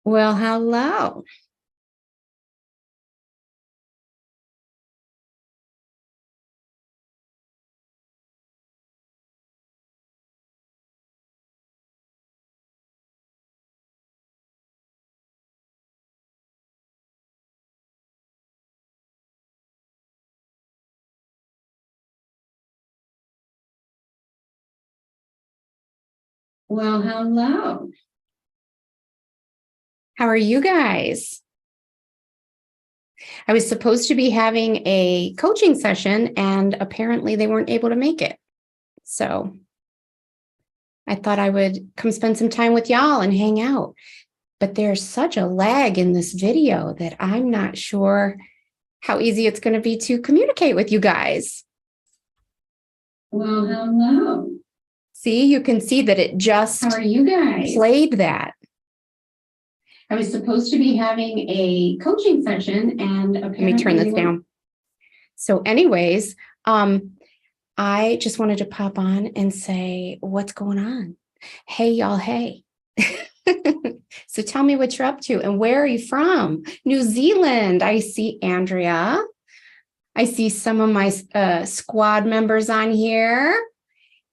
Well, hello. Well, hello. How are you guys? I was supposed to be having a coaching session and apparently they weren't able to make it. So I thought I would come spend some time with y'all and hang out. But there's such a lag in this video that I'm not sure how easy it's going to be to communicate with you guys. Well, hello. See, you can see that it just How are you guys? Played that. I was supposed to be having a coaching session and apparently let me turn this down. So anyways, I just wanted to pop on and say, what's going on? Hey, y'all. Hey. So tell me what you're up to and where are you from? New Zealand. I see Andrea. I see some of my squad members on here.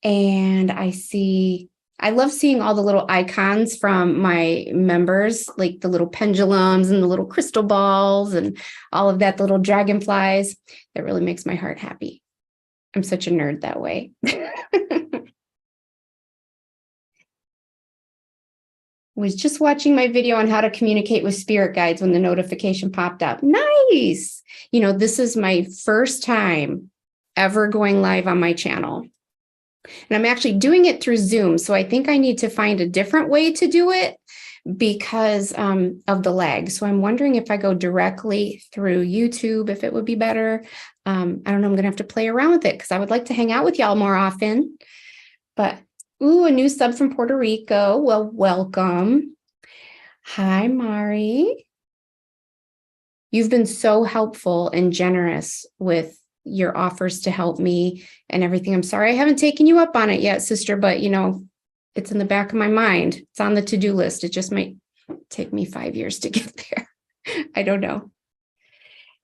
And I love seeing all the little icons from my members, like the little pendulums and the little crystal balls and all of that, the little dragonflies. That really makes my heart happy. I'm such a nerd that way. Was just watching my video on how to communicate with spirit guides when the notification popped up. Nice. You know, this is my first time ever going live on my channel. And I'm actually doing it through Zoom. So I think I need to find a different way to do it because of the lag. So I'm wondering if I go directly through YouTube, if it would be better. I don't know. I'm going to have to play around with it because I would like to hang out with y'all more often. But, ooh, a new sub from Puerto Rico. Well, welcome. Hi, Mari. You've been so helpful and generous with your offers to help me and everything. I'm sorry I haven't taken you up on it yet, sister, but you know, it's in the back of my mind. It's on the to-do list. It just might take me 5 years to get there. I don't know.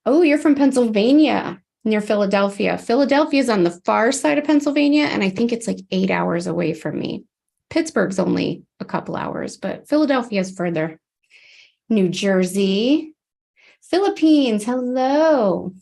Oh, you're from Pennsylvania, near Philadelphia. Philadelphia is on the far side of Pennsylvania, and I think it's like 8 hours away from me. Pittsburgh's only a couple hours, but Philadelphia is further. New Jersey, Philippines, hello.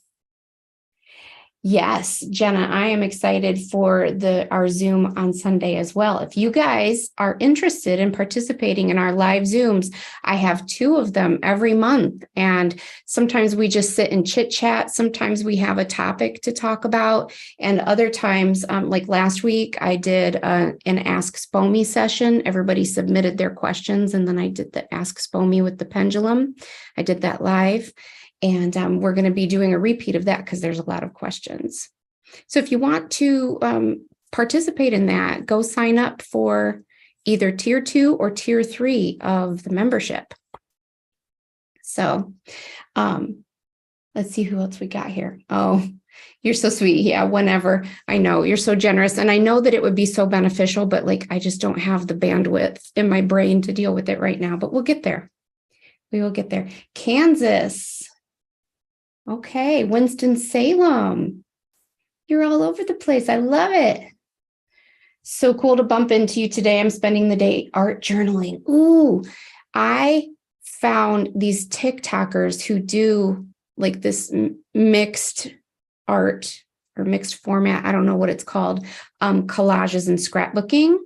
Yes, Jenna, I am excited for our Zoom on Sunday as well. If you guys are interested in participating in our live Zooms, I have 2 of them every month. And sometimes we just sit and chit chat. Sometimes we have a topic to talk about. And other times, like last week, I did an Ask SPOME session. Everybody submitted their questions. And then I did the Ask SPOME with the pendulum. I did that live. And we're going to be doing a repeat of that because there's a lot of questions. So if you want to participate in that, go sign up for either tier 2 or tier 3 of the membership. So let's see who else we got here. Oh, you're so sweet. Yeah, whenever. I know you're so generous. And I know that it would be so beneficial, but like, I just don't have the bandwidth in my brain to deal with it right now, but we'll get there. We will get there. Kansas. Okay, Winston-Salem. You're all over the place. I love it. So cool to bump into you today. I'm spending the day art journaling. Ooh, I found these TikTokers who do like this mixed art or mixed format. I don't know what it's called, collages and scrapbooking.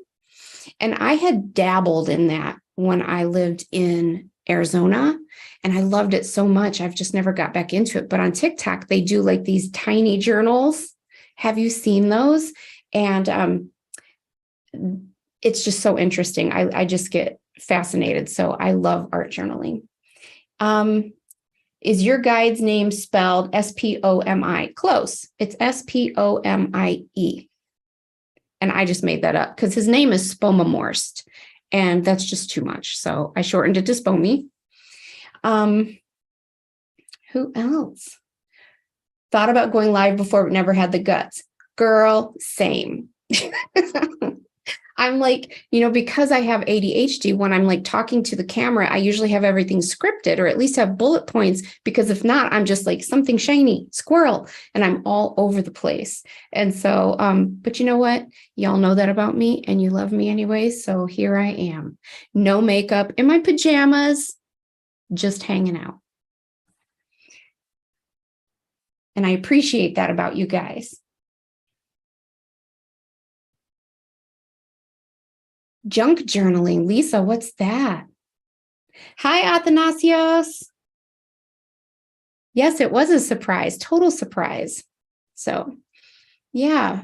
And I had dabbled in that when I lived in Arizona. And I loved it so much. I've just never got back into it. But on TikTok, they do like these tiny journals. Have you seen those? And it's just so interesting. I just get fascinated. So I love art journaling. Is your guide's name spelled S-P-O-M-I? Close. It's S-P-O-M-I-E. And I just made that up because his name is Spomamorst. And that's just too much. So I shortened it to Spomi. Who else? Thought about going live before, but never had the guts. Girl, same. I'm like, because I have ADHD, when I'm like talking to the camera, I usually have everything scripted or at least have bullet points, because if not, I'm just like something shiny, squirrel, and I'm all over the place. And so, but you know what? Y'all know that about me and you love me anyway. So here I am, no makeup, in my pajamas, just hanging out. And I appreciate that about you guys. Junk journaling. Lisa, what's that? Hi, Athanasios. Yes, it was a surprise, total surprise. So yeah,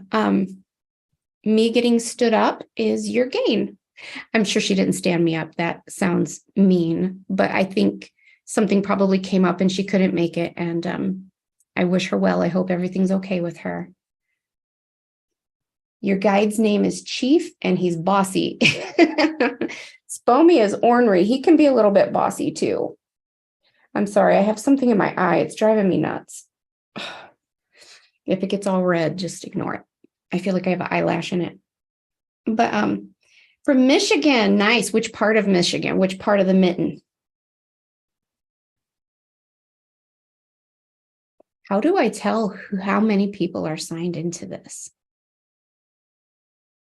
me getting stood up is your gain. I'm sure she didn't stand me up. That sounds mean, but I think something probably came up and she couldn't make it. And I wish her well. I hope everything's okay with her. Your guide's name is Chief and he's bossy. Spomi is ornery. He can be a little bit bossy too. I'm sorry, I have something in my eye. It's driving me nuts. If it gets all red, just ignore it. I feel like I have an eyelash in it. But from Michigan, nice. Which part of Michigan? Which part of the mitten? How do I tell how many people are signed into this?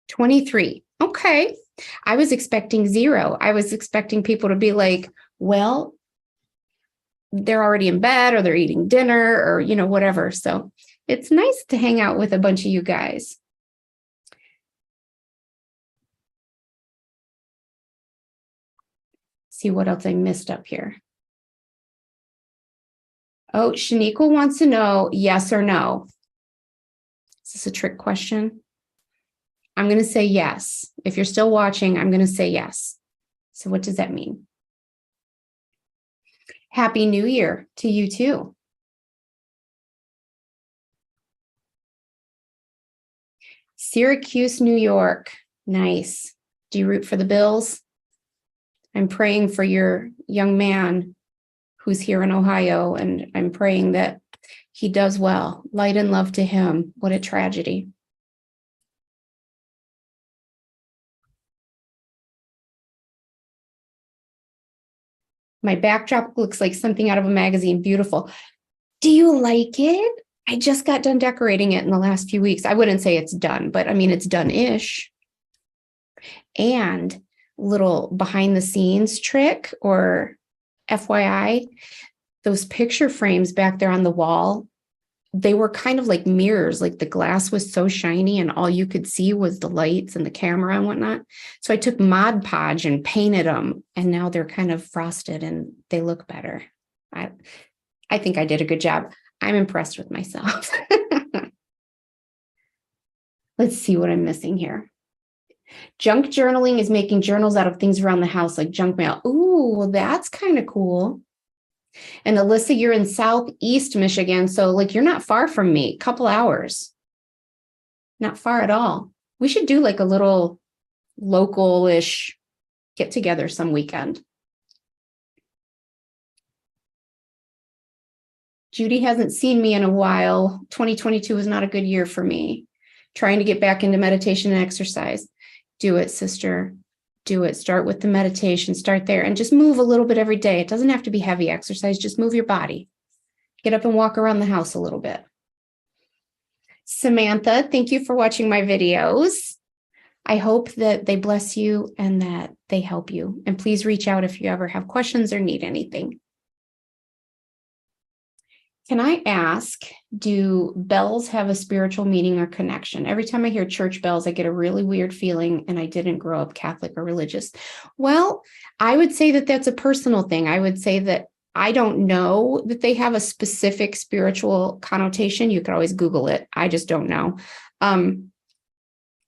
23. Okay. I was expecting 0. I was expecting people to be like, well, they're already in bed or they're eating dinner or, whatever. So it's nice to hang out with a bunch of you guys. See what else I missed up here. Oh, Shaniqua wants to know yes or no. Is this a trick question? I'm going to say yes. If you're still watching, I'm going to say yes. So what does that mean? Happy New Year to you too. Syracuse, New York. Nice. Do you root for the Bills? I'm praying for your young man who's here in Ohio, and I'm praying that he does well. Light and love to him. What a tragedy. My backdrop looks like something out of a magazine. Beautiful. Do you like it? I just got done decorating it in the last few weeks. I wouldn't say it's done, but I mean, it's done-ish. And little behind the scenes trick, or FYI, those picture frames back there on the wall, they were kind of like mirrors, like the glass was so shiny and all you could see was the lights and the camera and whatnot. So I took Mod Podge and painted them, and now they're kind of frosted and they look better. I think I did a good job. I'm impressed with myself. Let's see what I'm missing here. Junk journaling is making journals out of things around the house, like junk mail. Ooh, that's kind of cool. And Alyssa, you're in Southeast Michigan, so like you're not far from me, a couple hours. Not far at all. We should do like a little local-ish get together some weekend. Judy hasn't seen me in a while. 2022 was not a good year for me. Trying to get back into meditation and exercise. Do it, sister. Do it. Start with the meditation. Start there and just move a little bit every day. It doesn't have to be heavy exercise. Just move your body. Get up and walk around the house a little bit. Samantha, thank you for watching my videos. I hope that they bless you and that they help you. And please reach out if you ever have questions or need anything. Can I ask, do bells have a spiritual meaning or connection? Every time I hear church bells, I get a really weird feeling, and I didn't grow up Catholic or religious. Well, I would say that that's a personal thing. I would say that I don't know that they have a specific spiritual connotation. You could always Google it. I just don't know.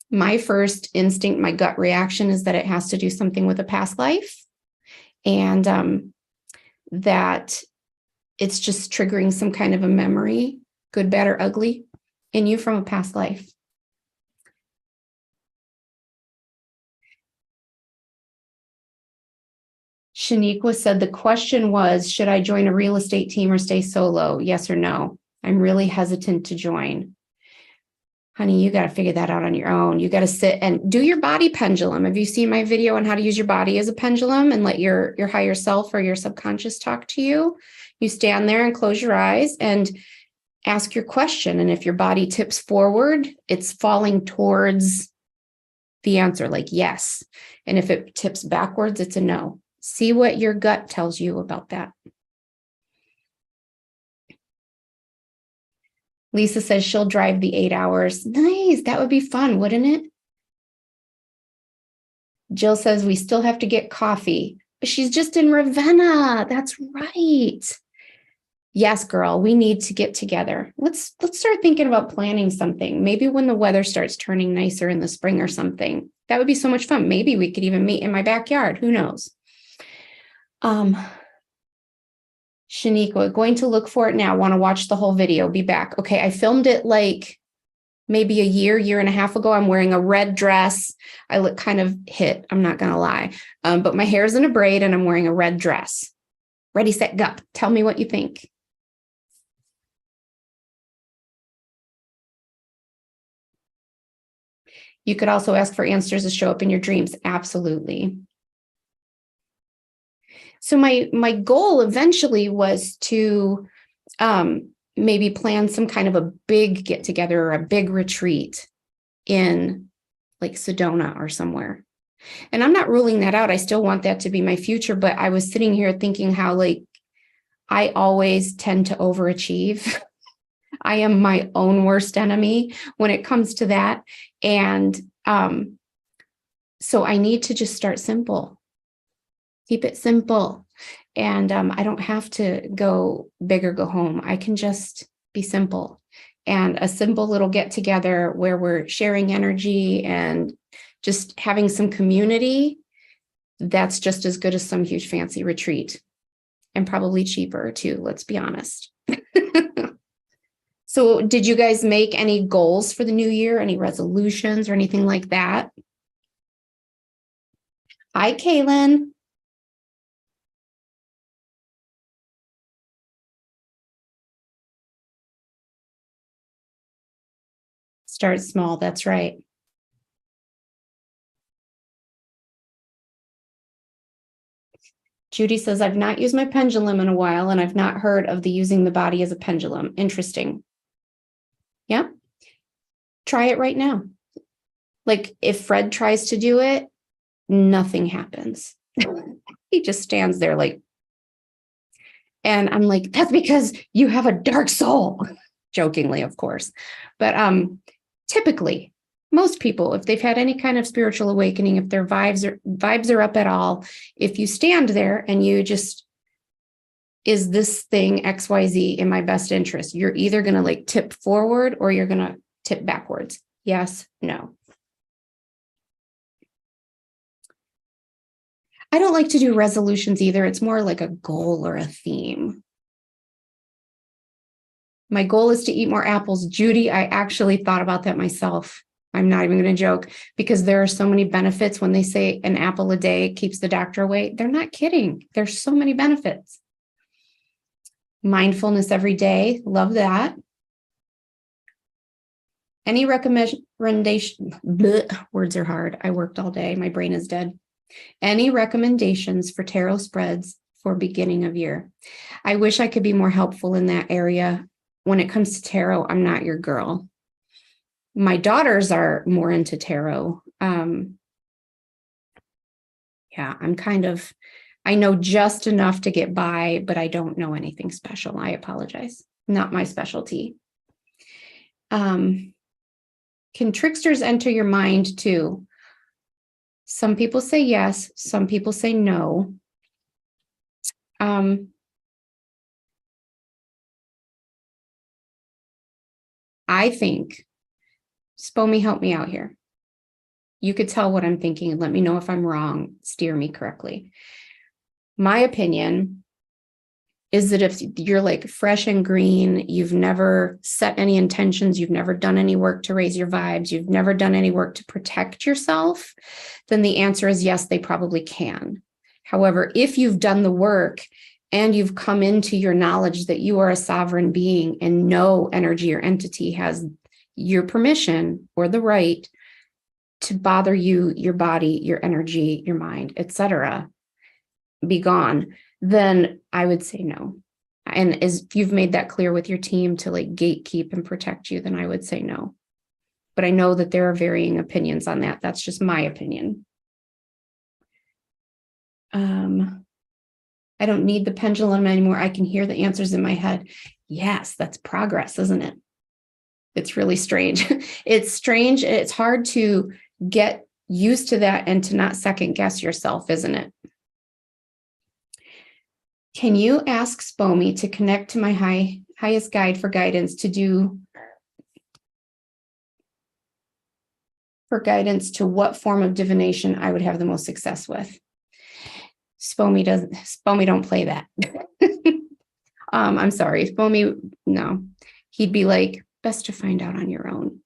My first instinct, my gut reaction is that it has to do something with a past life, and that it's just triggering some kind of a memory, good, bad, or ugly, in you from a past life. Shaniqua said the question was, should I join a real estate team or stay solo? Yes or no? I'm really hesitant to join. Honey, you got to figure that out on your own. You got to sit and do your body pendulum. Have you seen my video on how to use your body as a pendulum and let your higher self or your subconscious talk to you? You stand there and close your eyes and ask your question. And if your body tips forward, it's falling towards the answer, like yes. And if it tips backwards, it's a no. See what your gut tells you about that. Lisa says she'll drive the 8 hours. Nice. That would be fun, wouldn't it? Jill says we still have to get coffee. She's just in Ravenna. That's right. Yes, girl, we need to get together. Let's start thinking about planning something. Maybe when the weather starts turning nicer in the spring or something. That would be so much fun. Maybe we could even meet in my backyard. Who knows? Shaniqua, going to look for it now. Want to watch the whole video. Be back. Okay, I filmed it like maybe a year and a half ago. I'm wearing a red dress. I look kind of hit. I'm not going to lie. But my hair's in a braid and I'm wearing a red dress. Ready, set, go. Tell me what you think. You could also ask for answers to show up in your dreams. Absolutely. So my goal eventually was to maybe plan some kind of a big get together or a big retreat in like Sedona or somewhere. And I'm not ruling that out. I still want that to be my future, but I was sitting here thinking how like I always tend to overachieve. I am my own worst enemy when it comes to that. And so I need to just start simple. Keep it simple. And I don't have to go big or go home. I can just be simple. And a simple little get together where we're sharing energy and just having some community, that's just as good as some huge fancy retreat. And probably cheaper too, let's be honest. So did you guys make any goals for the new year? Any resolutions or anything like that? Hi, Kaylin. Start small, that's right. Judy says, I've not used my pendulum in a while and I've not heard of the using the body as a pendulum. Interesting. Yeah. Try it right now. Like if Fred tries to do it, nothing happens. He just stands there like, and I'm like, that's because you have a dark soul. Jokingly, of course. But typically, most people, if they've had any kind of spiritual awakening, if their vibes are up at all, if you stand there and you just, is this thing XYZ in my best interest? You're either going to like tip forward or you're going to tip backwards. Yes, no. I don't like to do resolutions either. It's more like a goal or a theme. My goal is to eat more apples. Judy, I actually thought about that myself. I'm not even going to joke because there are so many benefits when they say an apple a day keeps the doctor away. They're not kidding. There's so many benefits. Mindfulness every day. Love that. Any recommendation? Blech, words are hard. I worked all day. My brain is dead. Any recommendations for tarot spreads for beginning of year? I wish I could be more helpful in that area. When it comes to tarot, I'm not your girl. My daughters are more into tarot. Yeah, I'm kind of, I know just enough to get by, but I don't know anything special. I apologize. Not my specialty. Can tricksters enter your mind too? Some people say yes. Some people say no. I think, Spomi, help me out here. You could tell what I'm thinking and let me know if I'm wrong. Steer me correctly. My opinion is that if you're like fresh and green, you've never set any intentions, you've never done any work to raise your vibes, you've never done any work to protect yourself, then the answer is yes, they probably can. However, if you've done the work and you've come into your knowledge that you are a sovereign being and no energy or entity has your permission or the right to bother you, your body, your energy, your mind, etc., be gone, then I would say no. And as you've made that clear with your team to like gatekeep and protect you, then I would say no. But I know that there are varying opinions on that. That's just my opinion. I don't need the pendulum anymore. I can hear the answers in my head. Yes, that's progress, isn't it? It's really strange. It's strange. It's hard to get used to that and to not second guess yourself, isn't it? Can you ask SPOMI to connect to my highest guide for guidance to what form of divination I would have the most success with? SPOMI don't play that. I'm sorry, SPOMI, no. He'd be like, best to find out on your own.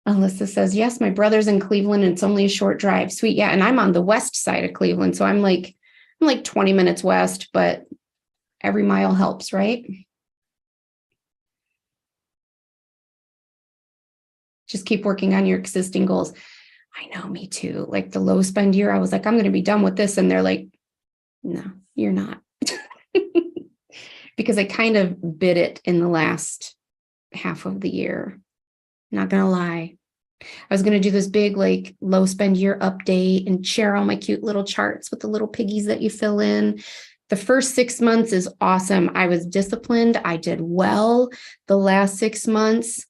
Alyssa says, yes, my brother's in Cleveland and it's only a short drive. Sweet. Yeah. And I'm on the west side of Cleveland. So I'm like 20 minutes west, but every mile helps, right? Just keep working on your existing goals. I know, me too. Like the low spend year, I was like, I'm going to be done with this. And they're like, no, you're not. Because I kind of bid it in the last half of the year. Not going to lie. I was going to do this big, like low spend year update and share all my cute little charts with the little piggies that you fill in. The first 6 months is awesome. I was disciplined. I did well. The last 6 months,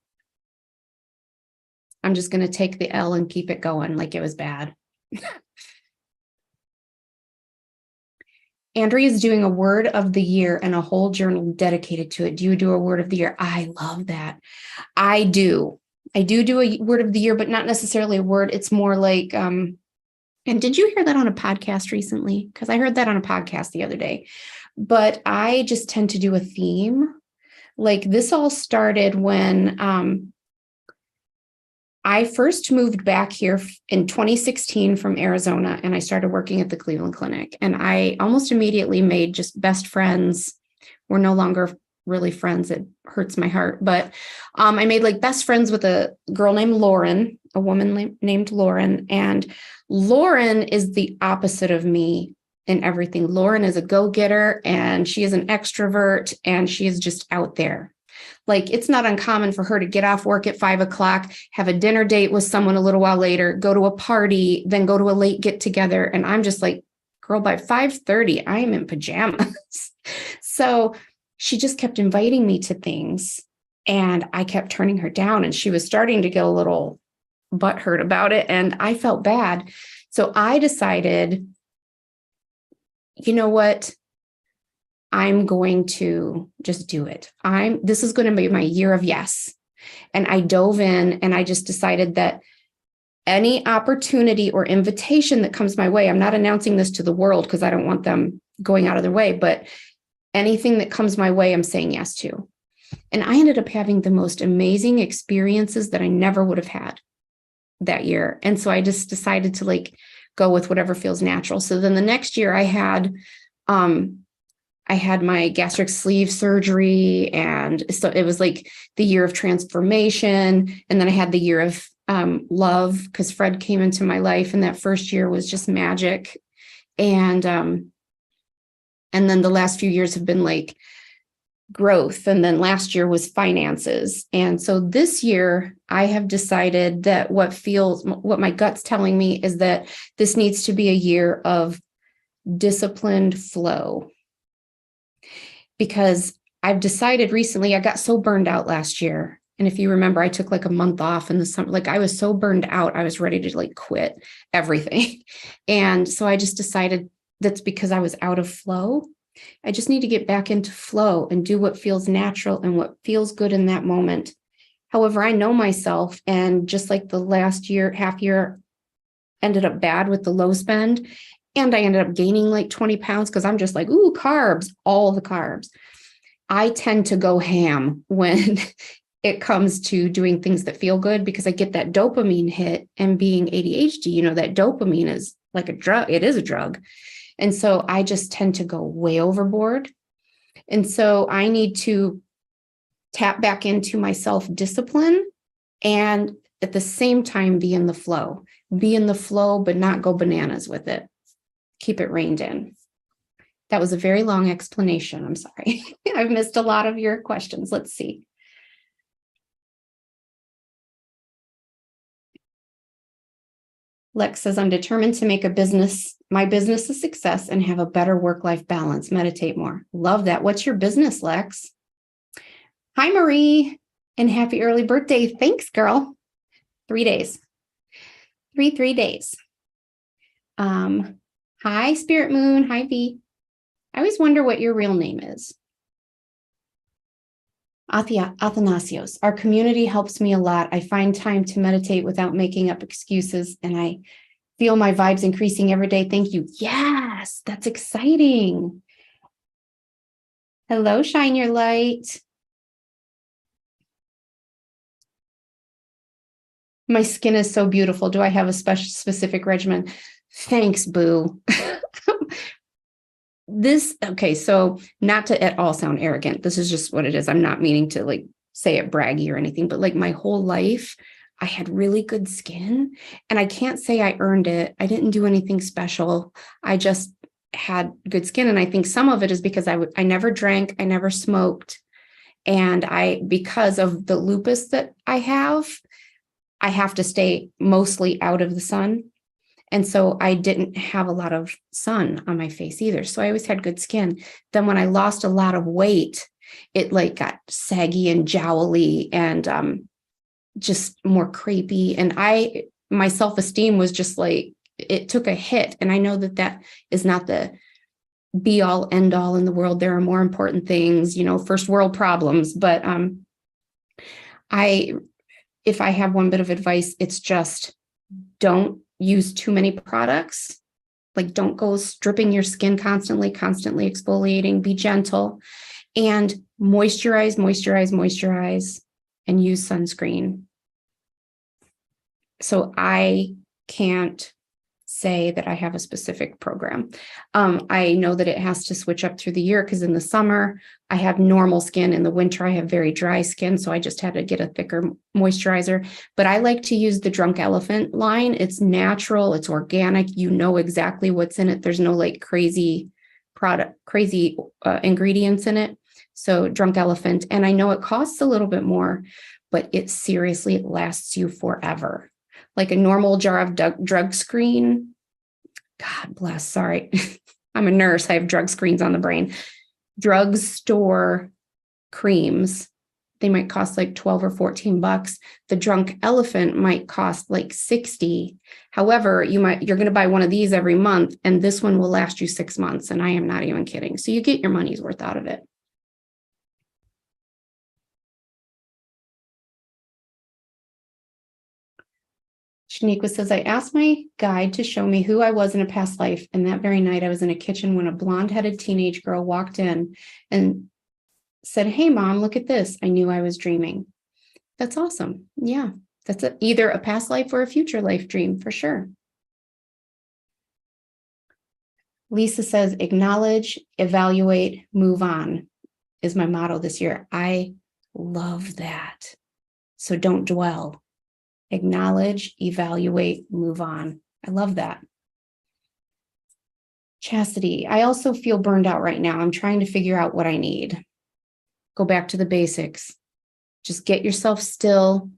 I'm just going to take the L and keep it going like it was bad. Andrea is doing a word of the year and a whole journal dedicated to it. Do you do a word of the year? I love that. I do a word of the year, but not necessarily a word. It's more like, and did you hear that on a podcast recently? Because I heard that on a podcast the other day. But I just tend to do a theme. Like this all started when I first moved back here in 2016 from Arizona, and I started working at the Cleveland Clinic. And I almost immediately made just best friends. We're no longer really friends. It hurts my heart. But I made like best friends with a girl named Lauren, a woman named Lauren. And Lauren is the opposite of me in everything. Lauren is a go-getter and she is an extrovert and she is just out there. Like it's not uncommon for her to get off work at 5 o'clock, have a dinner date with someone a little while later, go to a party, then go to a late get together. And I'm just like, girl, by 5:30, I am in pajamas. So she just kept inviting me to things and I kept turning her down and she was starting to get a little butthurt about it. And I felt bad. So I decided, you know what? I'm going to just do it. This is going to be my year of yes. And I dove in and I just decided that any opportunity or invitation that comes my way, I'm not announcing this to the world because I don't want them going out of their way, but anything that comes my way, I'm saying yes to. And I ended up having the most amazing experiences that I never would have had that year. And so I just decided to like go with whatever feels natural. So then the next year I had my gastric sleeve surgery. And so it was like the year of transformation. And then I had the year of love because Fred came into my life. And that first year was just magic. And then the last few years have been like growth. And then last year was finances. And so this year I have decided that what my gut's telling me is that this needs to be a year of disciplined flow. Because I've decided recently, I got so burned out last year. And if you remember, I took like a month off in the summer. Like I was so burned out, I was ready to like quit everything. And so I just decided that's because I was out of flow. I just need to get back into flow and do what feels natural and what feels good in that moment. However, I know myself, and just like the last year, half year ended up bad with the low spend. And I ended up gaining like 20 pounds because I'm just like, ooh, carbs, all the carbs. I tend to go ham when it comes to doing things that feel good because I get that dopamine hit, and being ADHD, that dopamine is like a drug. It is a drug. And so I just tend to go way overboard. And so I need to tap back into my self-discipline, and at the same time, be in the flow. Be in the flow, but not go bananas with it. Keep it reined in. That was a very long explanation. I'm sorry. I've missed a lot of your questions. Let's see. Lex says, I'm determined to make my business a success and have a better work-life balance. Meditate more. Love that. What's your business, Lex? Hi, Marie, and happy early birthday. Thanks, girl. 3 days. 3 days. Hi, Spirit Moon. Hi, V. I always wonder what your real name is. Athanasios. Our community helps me a lot. I find time to meditate without making up excuses, and I feel my vibes increasing every day. Thank you. Yes, that's exciting. Hello, shine your light. My skin is so beautiful. Do I have a specific regimen? Thanks, boo. Okay, so not to at all sound arrogant. This is just what it is. I'm not meaning to like say it braggy or anything, but like my whole life, I had really good skin, and I can't say I earned it. I didn't do anything special. I just had good skin. And I think some of it is because I never drank, I never smoked. And because of the lupus that I have to stay mostly out of the sun. And so I didn't have a lot of sun on my face either. So I always had good skin. Then when I lost a lot of weight, it like got saggy and jowly and just more crepey. And my self-esteem was just like, it took a hit. And I know that is not the be all end all in the world. There are more important things, first world problems. But if I have one bit of advice, it's just don't use too many products. Like, don't go stripping your skin constantly exfoliating. Be gentle and moisturize, and use sunscreen. So I can't say that I have a specific program. I know that it has to switch up through the year because in the summer I have normal skin. In the winter I have very dry skin, so I just had to get a thicker moisturizer. But I like to use the Drunk Elephant line. It's natural, it's organic. You know exactly what's in it. There's no like crazy ingredients in it. So Drunk Elephant, and I know it costs a little bit more, but it seriously lasts you forever. Like a normal jar of drug screen. God bless, sorry. I'm a nurse. I have drug screens on the brain. Drugstore creams, they might cost like 12 or 14 bucks. The Drunk Elephant might cost like 60. However, you're going to buy one of these every month, and this one will last you 6 months. And I am not even kidding. So you get your money's worth out of it. Shaniqua says, I asked my guide to show me who I was in a past life. And that very night I was in a kitchen when a blonde-headed teenage girl walked in and said, hey, Mom, look at this. I knew I was dreaming. That's awesome. Yeah, that's either a past life or a future life dream for sure. Lisa says, acknowledge, evaluate, move on is my motto this year. I love that. So don't dwell. Acknowledge, evaluate, move on. I love that. Chastity. I also feel burned out right now. I'm trying to figure out what I need. Go back to the basics. Just get yourself still.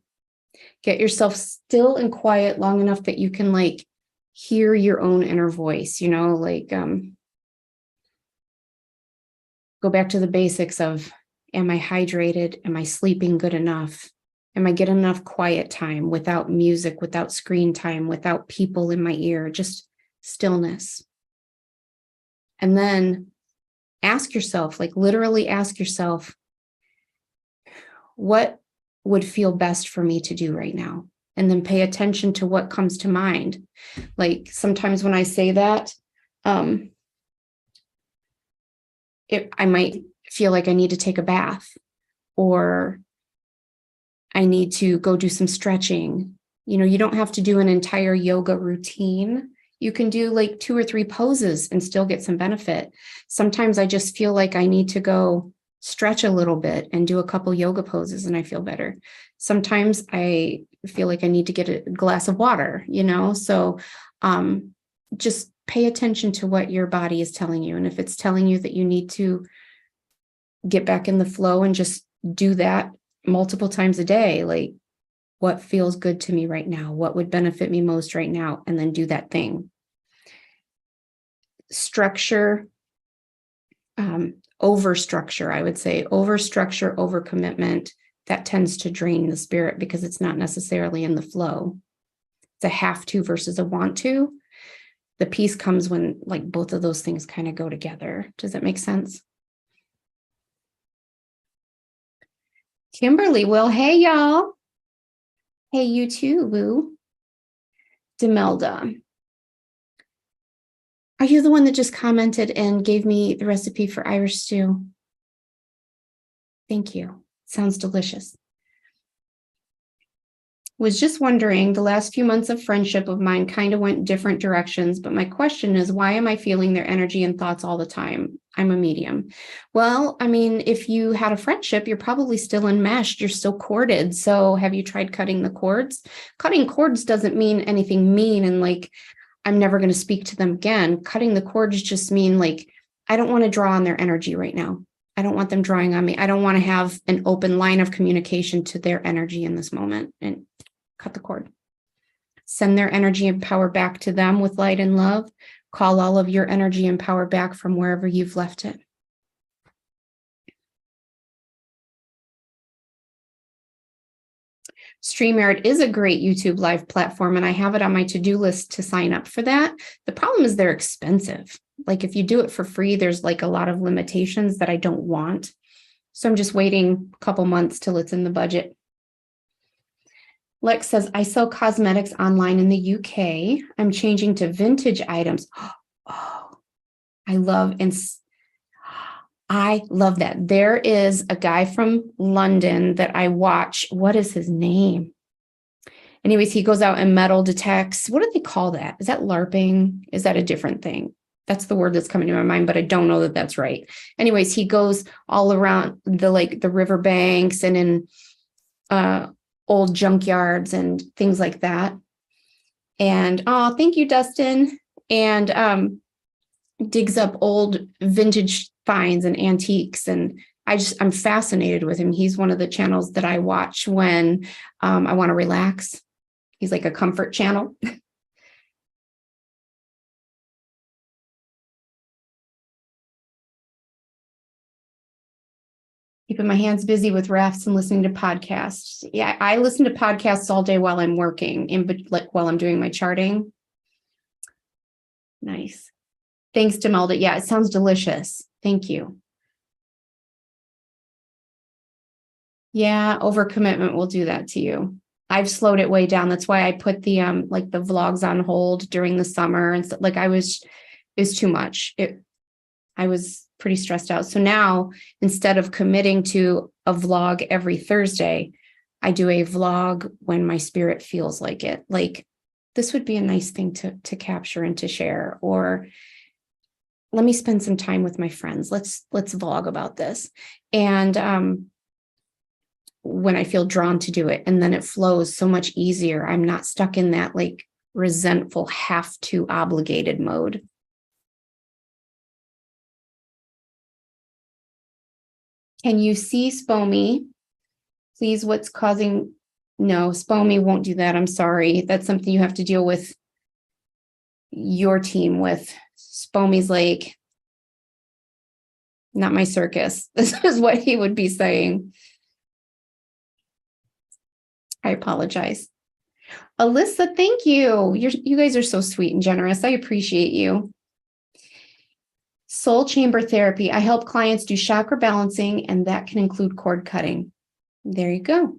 Get yourself still and quiet long enough that you can like hear your own inner voice, go back to the basics of, am I hydrated? Am I sleeping good enough? Am I getting enough quiet time without music, without screen time, without people in my ear, just stillness? And then ask yourself, like literally ask yourself, what would feel best for me to do right now? And then pay attention to what comes to mind. Like sometimes when I say that, I might feel like I need to take a bath, or I need to go do some stretching. You don't have to do an entire yoga routine. You can do like 2 or 3 poses and still get some benefit. Sometimes I just feel like I need to go stretch a little bit and do a couple yoga poses and I feel better. Sometimes I feel like I need to get a glass of water, so just pay attention to what your body is telling you. And if it's telling you that you need to get back in the flow and just do that multiple times a day, like what feels good to me right now, what would benefit me most right now, and then do that thing. Structure, overstructure, I would say, overstructure, overcommitment, that tends to drain the spirit because it's not necessarily in the flow. It's a have to versus a want to. The peace comes when like both of those things kind of go together. Does that make sense? Kimberly, well, hey, y'all. Hey, you too, Woo. Demelda. Are you the one that just commented and gave me the recipe for Irish stew? Thank you. Sounds delicious. Was just wondering, the last few months of friendship of mine kind of went different directions, but my question is, why am I feeling their energy and thoughts all the time? I'm a medium. Well, I mean, if you had a friendship, you're probably still enmeshed, you're still corded. So have you tried cutting the cords? Cutting cords doesn't mean anything mean and like, I'm never going to speak to them again. Cutting the cords just mean like, I don't want to draw on their energy right now. I don't want them drawing on me. I don't want to have an open line of communication to their energy in this moment, and cut the cord. Send their energy and power back to them with light and love. Call all of your energy and power back from wherever you've left it. StreamYard is a great YouTube live platform, and I have it on my to-do list to sign up for that. The problem is they're expensive. Like if you do it for free, there's like a lot of limitations that I don't want. So I'm just waiting a couple months till it's in the budget. Lex says, I sell cosmetics online in the UK. I'm changing to vintage items. Oh, I love that. There is a guy from London that I watch. What is his name? Anyways, he goes out and metal detects. What do they call that? Is that LARPing? Is that a different thing? That's the word that's coming to my mind, but I don't know that that's right. Anyways, he goes all around the riverbanks and in old junkyards and things like that. And oh, thank you, Dustin. And digs up old vintage finds and antiques. And I'm fascinated with him. He's one of the channels that I watch when I want to relax. He's like a comfort channel. Keeping my hands busy with rafts and listening to podcasts. Yeah, I listen to podcasts all day while I'm working, while I'm doing my charting. Nice. Thanks, Demelda. Yeah, it sounds delicious. Thank you. Yeah, overcommitment will do that to you. I've slowed it way down. That's why I put the the vlogs on hold during the summer, and like it was too much. I was pretty stressed out. So now, instead of committing to a vlog every Thursday, I do a vlog when my spirit feels like it. Like this would be a nice thing to capture and to share, or let me spend some time with my friends. Let's vlog about this. And when I feel drawn to do it, and then it flows so much easier. I'm not stuck in that like resentful, have to obligated mode. Can you see SPOMI? Please, what's causing? No, SPOMI won't do that. I'm sorry. That's something you have to deal with your team with. SPOMI's like, not my circus. This is what he would be saying. I apologize. Alyssa, thank you. You guys are so sweet and generous. I appreciate you. Soul chamber therapy. I help clients do chakra balancing, and that can include cord cutting. There you go.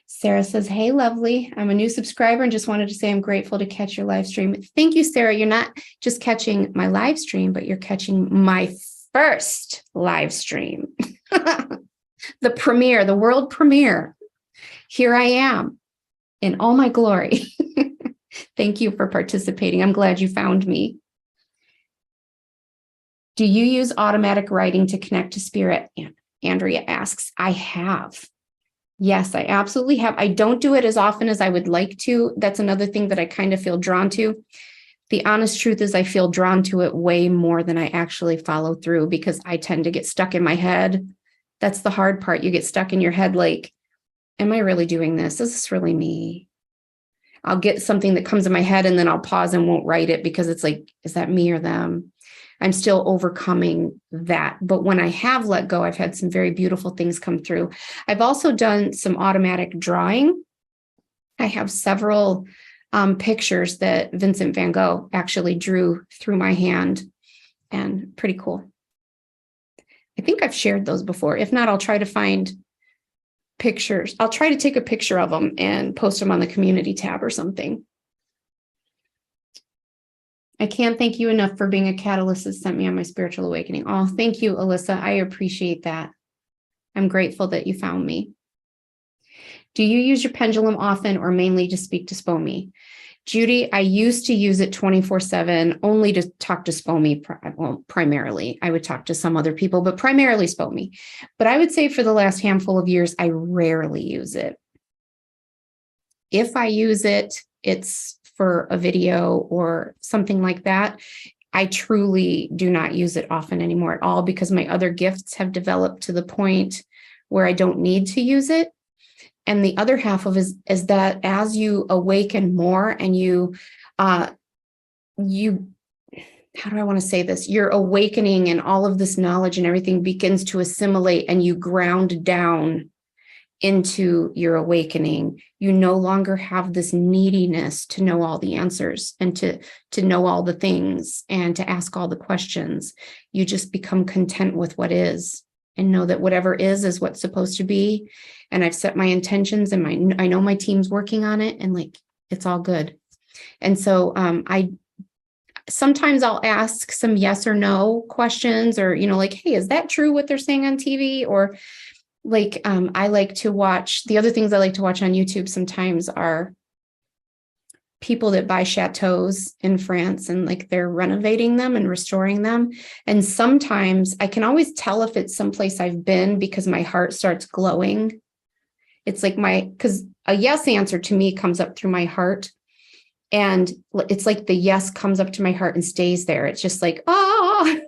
Sarah says, hey, lovely. I'm a new subscriber and just wanted to say I'm grateful to catch your live stream. Thank you, Sarah. You're not just catching my live stream, but you're catching my first live stream. The premiere, the world premiere. Here I am in all my glory. Thank you for participating. I'm glad you found me. Do you use automatic writing to connect to spirit? Andrea asks. I have. Yes, I absolutely have. I don't do it as often as I would like to. That's another thing that I kind of feel drawn to. The honest truth is I feel drawn to it way more than I actually follow through, because I tend to get stuck in my head. That's the hard part. You get stuck in your head like, am I really doing this? Is this really me? I'll get something that comes in my head and then I'll pause and won't write it because it's like, is that me or them? I'm still overcoming that. But when I have let go, I've had some very beautiful things come through. I've also done some automatic drawing. I have several pictures that Vincent van Gogh actually drew through my hand, and pretty cool. I think I've shared those before. If not, I'll try to find pictures. I'll try to take a picture of them and post them on the community tab or something. I can't thank you enough for being a catalyst that sent me on my spiritual awakening. Oh, thank you, Alyssa. I appreciate that. I'm grateful that you found me. Do you use your pendulum often or mainly to speak to SPOMI? Judy, I used to use it 24/7 only to talk to SPOMI. Well, primarily. I would talk to some other people, but primarily SPOMI. But I would say for the last handful of years, I rarely use it. If I use it, it's for a video or something like that. I truly do not use it often anymore at all, because my other gifts have developed to the point where I don't need to use it. And the other half of is that as you awaken more and you, how do I want to say this? Your awakening and all of this knowledge and everything begins to assimilate, and you ground down into your awakening. You no longer have this neediness to know all the answers and to know all the things and to ask all the questions. You just become content with what is, and know that whatever is what's supposed to be. And I've set my intentions, and I know my team's working on it, and like, it's all good. And so sometimes I'll ask some yes or no questions, or, like, hey, is that true what they're saying on TV? Or like, I like to watch, the other things I like to watch on YouTube sometimes are people that buy chateaus in France, and like they're renovating them and restoring them. And sometimes I can always tell if it's someplace I've been, because my heart starts glowing. It's like because a yes answer to me comes up through my heart. And it's like the yes comes up to my heart and stays there. It's just like, oh.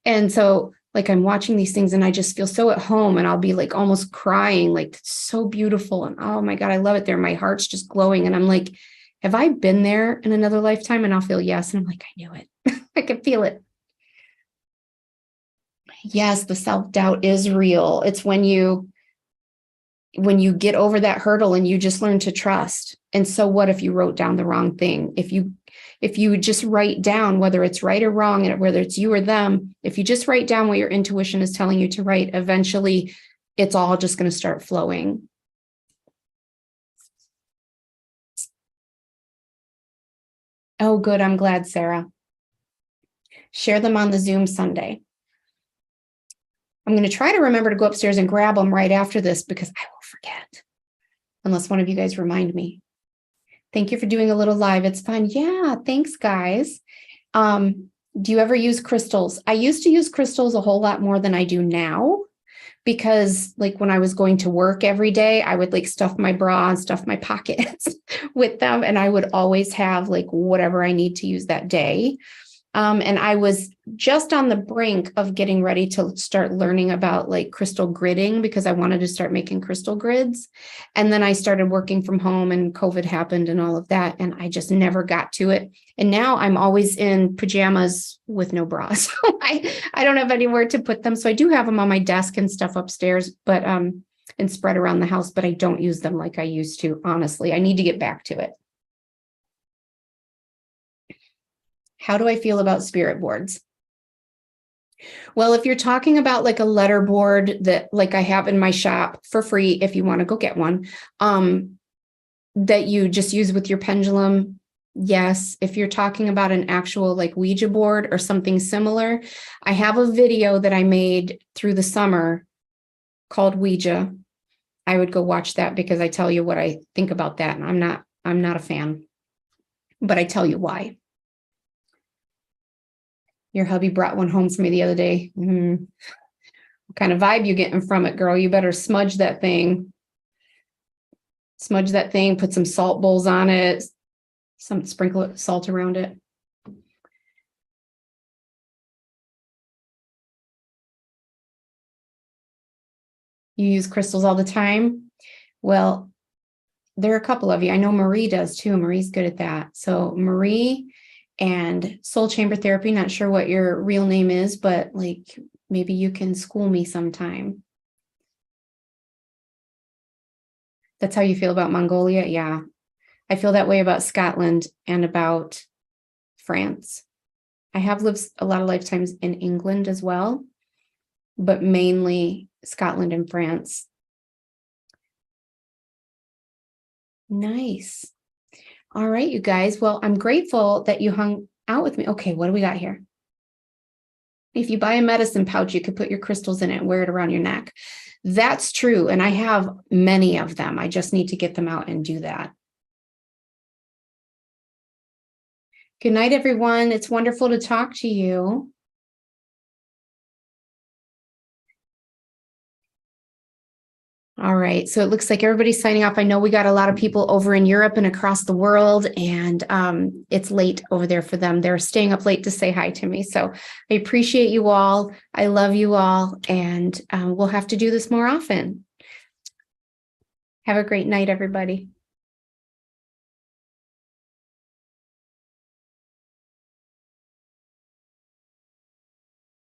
And so like I'm watching these things and I just feel so at home, and I'll be like almost crying, like it's so beautiful. And oh my God, I love it there. My heart's just glowing. And I'm like, have I been there in another lifetime? And I'll feel yes. And I'm like, I knew it. I could feel it. Yes, the self-doubt is real. It's when you get over that hurdle and you just learn to trust. And so what if you wrote down the wrong thing? If you just write down, whether it's right or wrong, and whether it's you or them, if you just write down what your intuition is telling you to write, eventually it's all just going to start flowing. Oh, good. I'm glad, Sarah. Share them on the Zoom Sunday. I'm going to try to remember to go upstairs and grab them right after this, because I will forget unless one of you guys remind me. Thank you for doing a little live. It's fun. Yeah, thanks, guys. Do you ever use crystals? I used to use crystals a whole lot more than I do now, because like when I was going to work every day, I would like stuff my bra and stuff my pockets with them. And I would always have like whatever I need to use that day. And I was just on the brink of getting ready to start learning about like crystal gridding, because I wanted to start making crystal grids. And then I started working from home and COVID happened and all of that. And I just never got to it. And now I'm always in pajamas with no bra. So I don't have anywhere to put them. So I do have them on my desk and stuff upstairs, but and spread around the house, but I don't use them like I used to. Honestly, I need to get back to it. How do I feel about spirit boards? Well, if you're talking about like a letter board that like I have in my shop for free, if you want to go get one, that you just use with your pendulum, yes. If you're talking about an actual like Ouija board or something similar, I have a video that I made through the summer called Ouija. I would go watch that, because I tell you what I think about that. And I'm not a fan, but I tell you why. Your hubby brought one home for me the other day. What kind of vibe you getting from it, girl? You better smudge that thing. Smudge that thing, put some salt bowls on it, sprinkle salt around it. You use crystals all the time? Well, there are a couple of you. I know Marie does too. Marie's good at that. So Marie and Soul Chamber Therapy, not sure what your real name is, but like maybe you can school me sometime. That's how you feel about Mongolia? Yeah. I feel that way about Scotland and about France. I have lived a lot of lifetimes in England as well, but mainly Scotland and France. Nice. All right, you guys. Well, I'm grateful that you hung out with me. Okay, what do we got here? If you buy a medicine pouch, you could put your crystals in it and wear it around your neck. That's true. And I have many of them. I just need to get them out and do that. Good night, everyone. It's wonderful to talk to you. All right, so it looks like everybody's signing off. I know we got a lot of people over in Europe and across the world, and it's late over there for them. They're staying up late to say hi to me. So I appreciate you all. I love you all, and we'll have to do this more often. Have a great night, everybody.